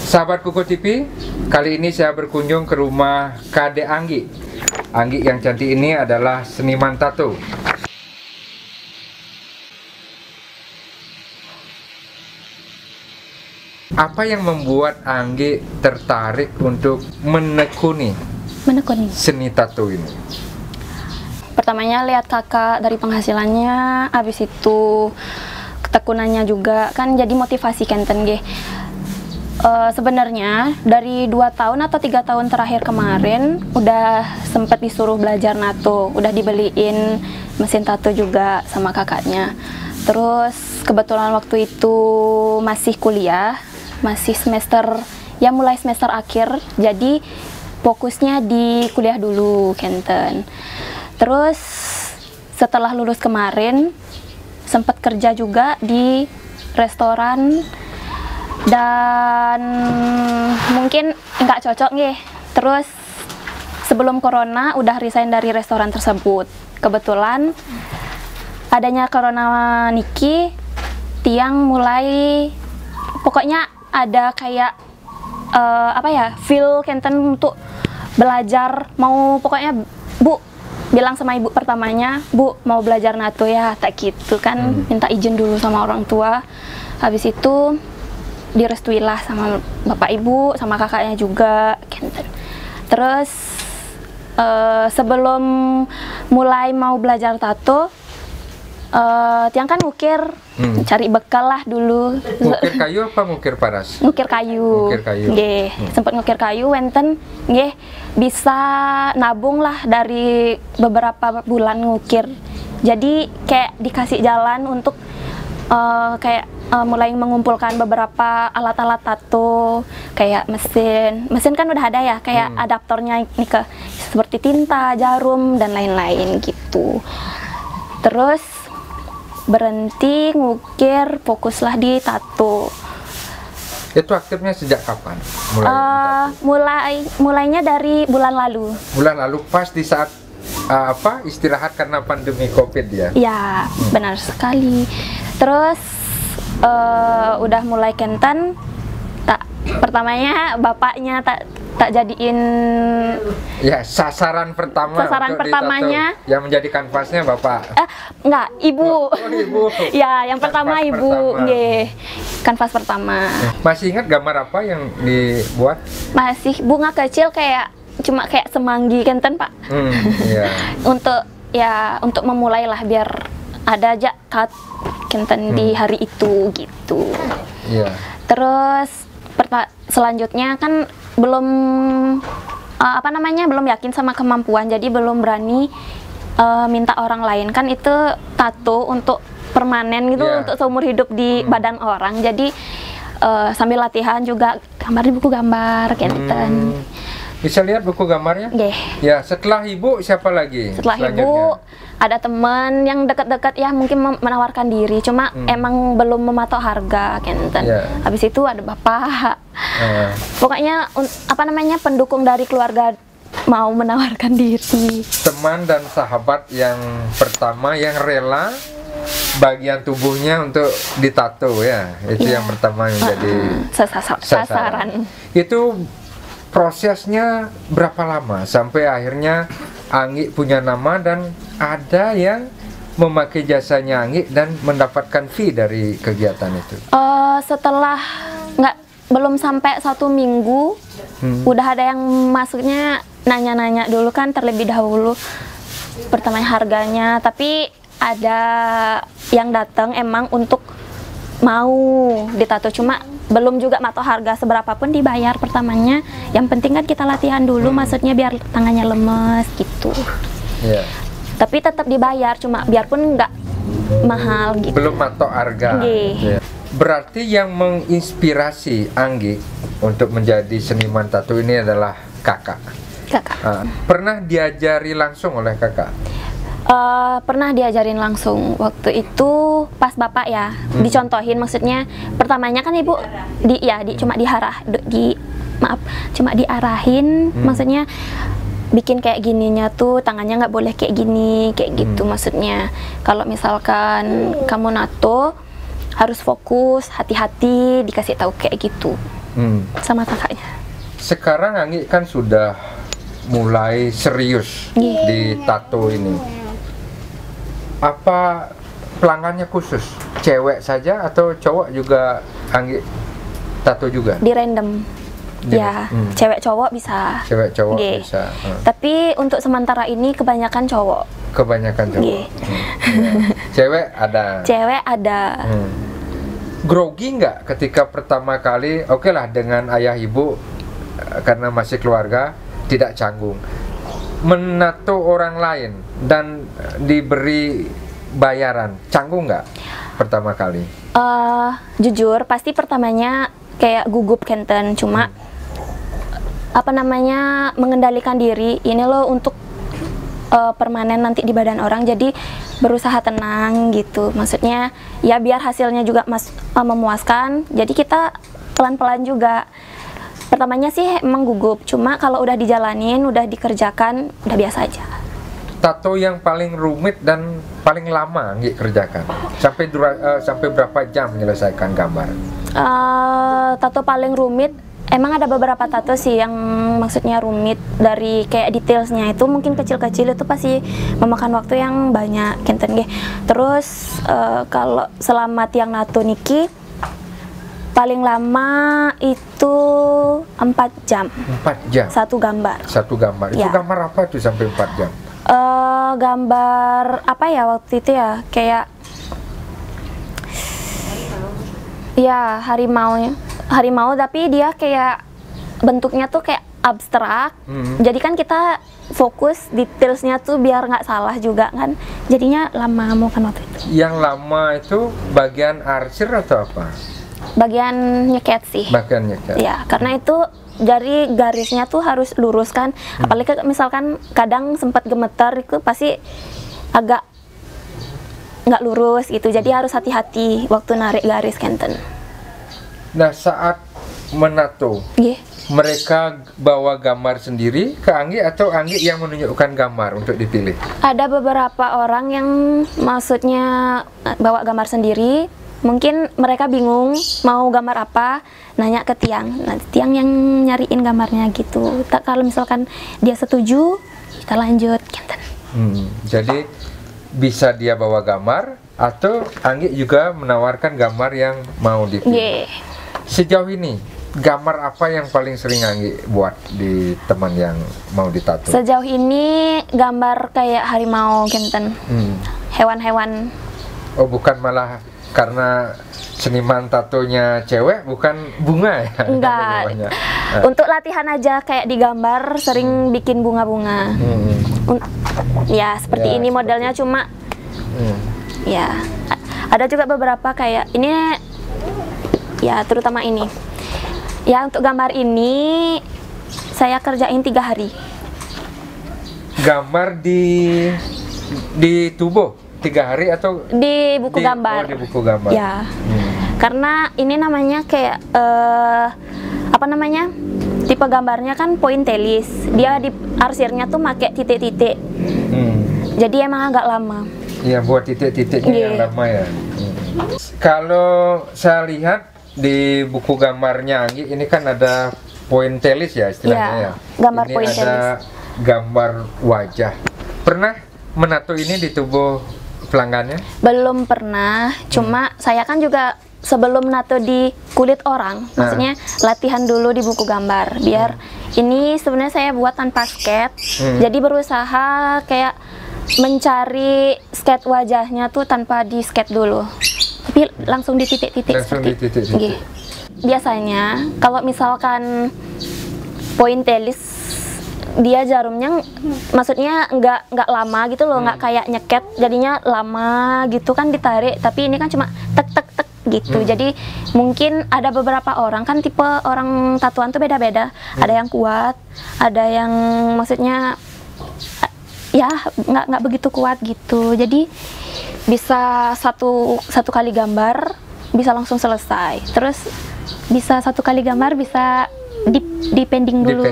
Sahabat Kuku TV, kali ini saya berkunjung ke rumah Kade Anggi. Anggi yang cantik ini adalah seniman tato. Apa yang membuat Anggi tertarik untuk menekuni seni tato ini? Pertamanya lihat kakak dari penghasilannya, habis itu ketekunannya juga kan jadi motivasi kenten ge. Sebenarnya dari 2 tahun atau 3 tahun terakhir kemarin udah sempet disuruh belajar nato, udah dibeliin mesin tato juga sama kakaknya. Terus kebetulan waktu itu masih kuliah, masih semester, ya mulai semester akhir, jadi fokusnya di kuliah dulu kenten. Terus setelah lulus kemarin sempat kerja juga di restoran dan mungkin nggak cocok nih. Terus sebelum corona udah resign dari restoran tersebut. Kebetulan adanya corona niki, tiang mulai pokoknya ada kayak feel kenten untuk belajar, mau pokoknya Bu bilang sama ibu pertamanya, Bu mau belajar nato ya, tak gitu kan, minta izin dulu sama orang tua. Habis itu direstuilah sama bapak ibu, sama kakaknya juga kenten. Terus sebelum mulai mau belajar tato, tiang kan ngukir, cari bekal lah dulu. Ngukir kayu apa ngukir paras? Ngukir kayu. Ngukir kayu. Nggih, sempat ngukir kayu, wenten nggih bisa nabung lah dari beberapa bulan ngukir. Jadi kayak dikasih jalan untuk mulai mengumpulkan beberapa alat-alat tato, kayak mesin kan udah ada ya, kayak adaptornya ini ke seperti tinta, jarum dan lain-lain gitu. Terus berhenti ngukir, fokuslah di tato. Itu aktifnya sejak kapan? Mulainya dari bulan lalu. Bulan lalu pas di saat istirahat karena pandemi COVID ya? Ya, benar sekali. Terus udah mulai kenten, pertamanya bapaknya tak jadiin ya sasaran pertamanya ditato. Yang menjadi kanvasnya bapak? Enggak, ibu. Ibu. Ya, yang pertama ibu, nggih. Kanvas pertama. Masih ingat gambar apa yang dibuat? Masih bunga kecil kayak cuma kayak semanggi kenten, Pak. Iya. Untuk memulai lah biar ada aja cut kenten di hari itu gitu. Iya. Terus selanjutnya kan belum belum yakin sama kemampuan, jadi belum berani minta orang lain, kan itu tato untuk permanen gitu, untuk seumur hidup di badan orang. Jadi sambil latihan juga gambar di buku gambar kenten. Bisa lihat buku gambarnya? Ya, setelah ibu siapa lagi? Setelah ibu ada teman yang dekat-dekat ya, mungkin menawarkan diri, cuma emang belum mematok harga kenten. Habis itu ada bapak. Pokoknya pendukung dari keluarga mau menawarkan diri. Teman dan sahabat yang pertama yang rela bagian tubuhnya untuk ditato ya. Itu yang pertama menjadi sasaran. Itu prosesnya berapa lama sampai akhirnya Anggi punya nama dan ada yang memakai jasanya Anggi dan mendapatkan fee dari kegiatan itu? Setelah belum sampai 1 minggu, udah ada yang masuknya nanya-nanya dulu kan terlebih dahulu pertamanya harganya, tapi ada yang datang emang untuk mau ditato, cuma belum juga matok harga seberapa pun dibayar pertamanya. Yang penting kan kita latihan dulu, maksudnya biar tangannya lemes gitu. Tapi tetap dibayar, cuma biarpun nggak mahal gitu. Belum matok harga. Berarti yang menginspirasi Anggi untuk menjadi seniman tato ini adalah kakak. Pernah diajari langsung oleh kakak? Pernah diajarin langsung waktu itu pas bapak ya, dicontohin, maksudnya pertamanya kan ibu cuma diarahin, maksudnya bikin kayak gininya tuh tangannya nggak boleh kayak gini, kayak gitu. Maksudnya kalau misalkan kamu nato harus fokus, hati-hati, dikasih tahu kayak gitu. sama kakaknya. Sekarang Anggi kan sudah mulai serius di tato ini. Apa pelanggannya khusus? Cewek saja atau cowok juga Anggi tato juga? Di random. Ya, cewek cowok bisa. Cewek cowok bisa. Tapi untuk sementara ini kebanyakan cowok. Kebanyakan cowok. Cewek ada. Cewek ada. Grogi nggak ketika pertama kali? Oke lah, dengan ayah ibu karena masih keluarga tidak canggung menato orang lain dan diberi bayaran, canggung nggak pertama kali? Jujur pasti pertamanya kayak gugup Kenten, cuma apa namanya, mengendalikan diri ini loh untuk permanen nanti di badan orang, jadi berusaha tenang gitu. Maksudnya ya biar hasilnya juga memuaskan, jadi kita pelan-pelan juga. Pertamanya sih emang gugup, cuma kalau udah dijalanin, udah dikerjakan, udah biasa aja. Tato yang paling rumit dan paling lama Anggi kerjakan? Sampai berapa jam menyelesaikan gambar? Tato paling rumit, emang ada beberapa tato sih yang maksudnya rumit, dari kayak detailsnya itu mungkin kecil-kecil itu pasti memakan waktu yang banyak Kenten ge. Terus kalau selama tiang nato niki paling lama itu 4 jam. 4 jam? Satu gambar. Satu gambar? Itu gambar apa tuh sampai 4 jam? Gambar apa ya waktu itu ya, kayak ya harimau tapi dia kayak bentuknya tuh kayak abstrak. Jadi kan kita fokus detailsnya tuh biar nggak salah juga kan, jadinya lama mau kan waktu itu. Yang lama itu bagian arsir atau apa? Bagian nyeket sih. Bagian nyeket. Ya, karena itu dari garisnya tuh harus lurus kan. Apalagi misalkan kadang sempat gemeter itu pasti agak nggak lurus gitu. Jadi harus hati-hati waktu narik garis Kenten. Nah, saat menato, mereka bawa gambar sendiri ke Anggi atau Anggi yang menunjukkan gambar untuk dipilih? Ada beberapa orang yang maksudnya bawa gambar sendiri. Mungkin mereka bingung mau gambar apa, nanya ke tiang. Nanti tiang yang nyariin gambarnya gitu. Kalau misalkan dia setuju, kita lanjut. Jadi bisa dia bawa gambar atau Anggi juga menawarkan gambar yang mau dipilih. Sejauh ini gambar apa yang paling sering Anggi buat di teman yang mau ditato? Sejauh ini gambar kayak harimau Kenten, hewan-hewan. Oh, bukan malah karena seniman tatonya cewek, bukan bunga ya? Enggak. Untuk latihan aja kayak digambar sering bikin bunga-bunga. Ya seperti ini modelnya, cuma ya ada juga beberapa kayak ini ya, terutama ini ya. Untuk gambar ini saya kerjain 3 hari. Gambar di tubuh 3 hari atau di buku gambar? Di buku gambar ya. Karena ini namanya kayak apa namanya, tipe gambarnya kan pointillis, dia di arsirnya tuh pakai titik-titik. Jadi emang agak lama. Iya, buat titik-titiknya yang lama ya. Kalau saya lihat di buku gambarnya Anggi ini kan ada pointillis ya istilahnya ya. Gambar ini pointillis. Ada gambar wajah. Pernah menato ini di tubuh pelanggannya? Belum pernah, cuma saya kan juga sebelum nato di kulit orang, maksudnya latihan dulu di buku gambar, biar ini sebenarnya saya buat tanpa sketch. Jadi berusaha kayak mencari sketch wajahnya tuh tanpa di sketch dulu, tapi langsung di titik-titik. Biasanya kalau misalkan pointillis, dia jarumnya maksudnya nggak lama gitu loh, nggak kayak nyeket, jadinya lama gitu kan ditarik. Tapi ini kan cuma tek tek tek gitu. Jadi mungkin ada beberapa orang kan, tipe orang tatuan tuh beda-beda. Ada yang kuat, ada yang maksudnya ya nggak begitu kuat gitu. Jadi bisa satu kali gambar bisa langsung selesai. Terus bisa 1 kali gambar bisa dipending dulu.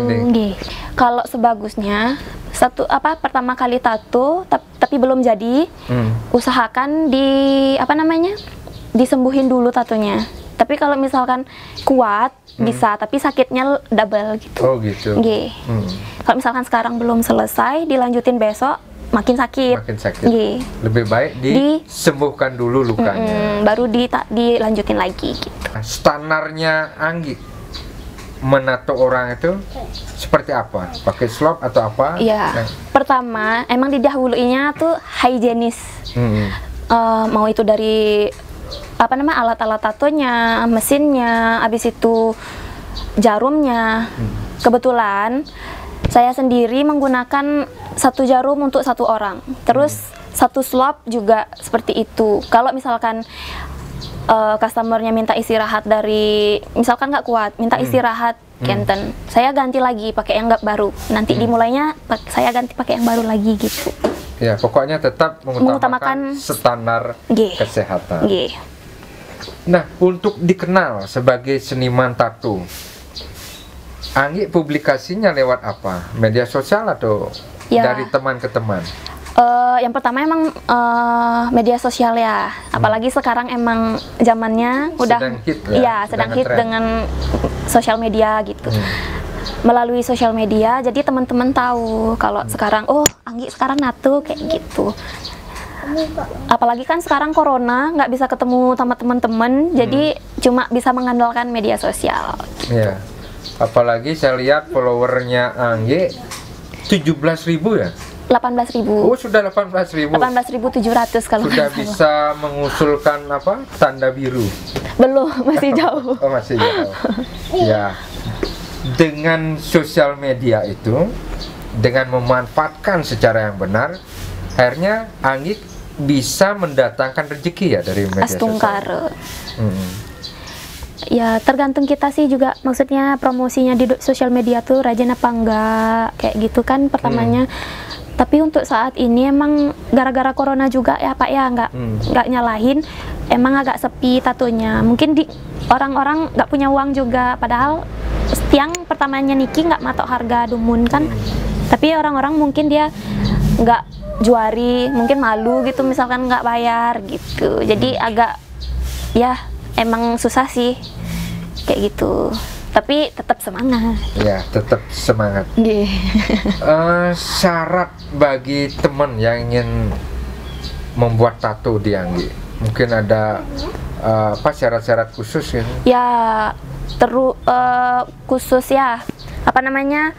Kalau sebagusnya pertama kali tato tapi belum jadi, usahakan disembuhin dulu tatonya. Tapi kalau misalkan kuat bisa, tapi sakitnya double gitu. Oh gitu. Nggih. Kalau misalkan sekarang belum selesai, dilanjutin besok makin sakit. Makin sakit. Nggih. Lebih baik disembuhkan dulu lukanya. Baru dilanjutin lagi gitu. Standarnya Anggi menato orang itu seperti apa? Pakai slop atau apa? Iya. Pertama, emang didahuluinya tuh higienis. Mau itu dari alat-alat tatonya, mesinnya, habis itu jarumnya. Kebetulan saya sendiri menggunakan 1 jarum untuk 1 orang. Terus 1 slop juga seperti itu. Kalau misalkan customernya minta istirahat dari, misalkan nggak kuat, minta istirahat kenten, saya ganti lagi pakai yang nggak baru. Nanti dimulainya saya ganti pakai yang baru lagi gitu. Ya, pokoknya tetap mengutamakan standar kesehatan. Nah, untuk dikenal sebagai seniman tato, Anggi publikasinya lewat apa? Media sosial atau dari teman ke teman? Yang pertama emang media sosial ya. Apalagi sekarang emang zamannya udah sedang hit dengan sosial media gitu. Melalui sosial media, jadi teman-teman tahu kalau sekarang, oh Anggi sekarang nato kayak gitu. Apalagi kan sekarang corona, nggak bisa ketemu sama teman-teman, jadi cuma bisa mengandalkan media sosial. Gitu. Ya. Apalagi saya lihat followernya Anggi 17.000 ya? 18.000. Oh, sudah 18.000. 18.700 kalau sudah bisa mengusulkan apa? Tanda biru. Belum, masih jauh. Oh, masih jauh. Ya. Dengan sosial media itu, dengan memanfaatkan secara yang benar, akhirnya Anggi bisa mendatangkan rezeki ya dari media sosial. Ya tergantung kita sih juga, maksudnya promosinya di sosial media tuh rajin apa enggak kayak gitu kan pertamanya. Tapi untuk saat ini emang gara-gara corona juga ya Pak ya, nggak nyalahin, emang agak sepi tatonya. Mungkin orang-orang nggak punya uang juga, padahal yang pertamanya Niki nggak matok harga dumun kan. Tapi orang-orang mungkin dia nggak juari, mungkin malu gitu misalkan nggak bayar gitu. Jadi agak ya emang susah sih kayak gitu. Tapi tetap semangat. Ya, tetap semangat. Syarat bagi teman yang ingin membuat tato di Anggi, mungkin ada apa syarat-syarat khusus ya? Ya, khusus ya. Apa namanya?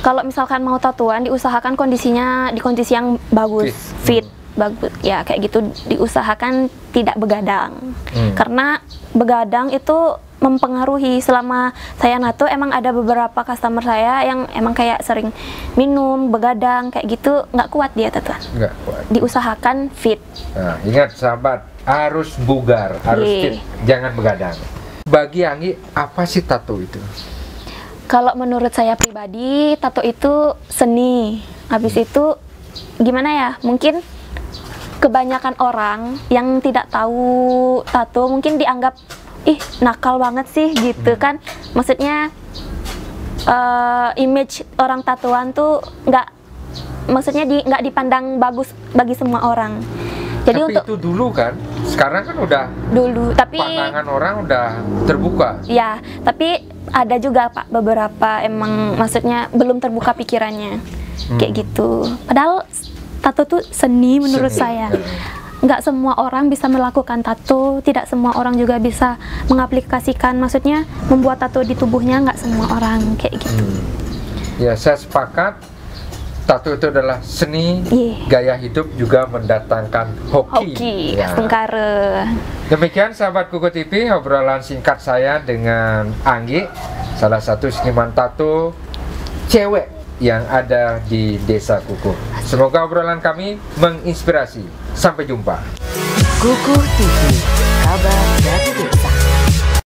Kalau misalkan mau tatoan, diusahakan kondisinya di kondisi yang bagus, fit, bagus, ya kayak gitu. Diusahakan tidak begadang, karena begadang itu mempengaruhi. Selama saya nato, emang ada beberapa customer saya yang emang kayak sering minum, begadang, kayak gitu, nggak kuat dia tatoan. Nggak kuat. Diusahakan fit. Nah, ingat sahabat, harus bugar, harus fit, jangan begadang. Bagi Anggi, apa sih tato itu? Kalau menurut saya pribadi, tato itu seni. Habis itu gimana ya? Mungkin kebanyakan orang yang tidak tahu tato mungkin dianggap nakal banget sih gitu kan. Maksudnya image orang tatoan tuh nggak dipandang bagus bagi semua orang. Jadi tapi itu dulu kan, sekarang kan udah dulu, tapi pandangan orang udah terbuka. Ya, tapi ada juga Pak beberapa emang maksudnya belum terbuka pikirannya kayak gitu. Padahal tato tuh seni menurut saya. Nggak semua orang bisa melakukan tato, tidak semua orang juga bisa mengaplikasikan, maksudnya membuat tato di tubuhnya, nggak semua orang kayak gitu. Ya, saya sepakat. Tato itu adalah seni, gaya hidup, juga mendatangkan hoki. Ya. Demikian sahabat Kuku TV, obrolan singkat saya dengan Anggi, salah satu seniman tato cewek yang ada di Desa Kuku. Semoga obrolan kami menginspirasi. Sampai jumpa. Kuku TV, kabar dari desa.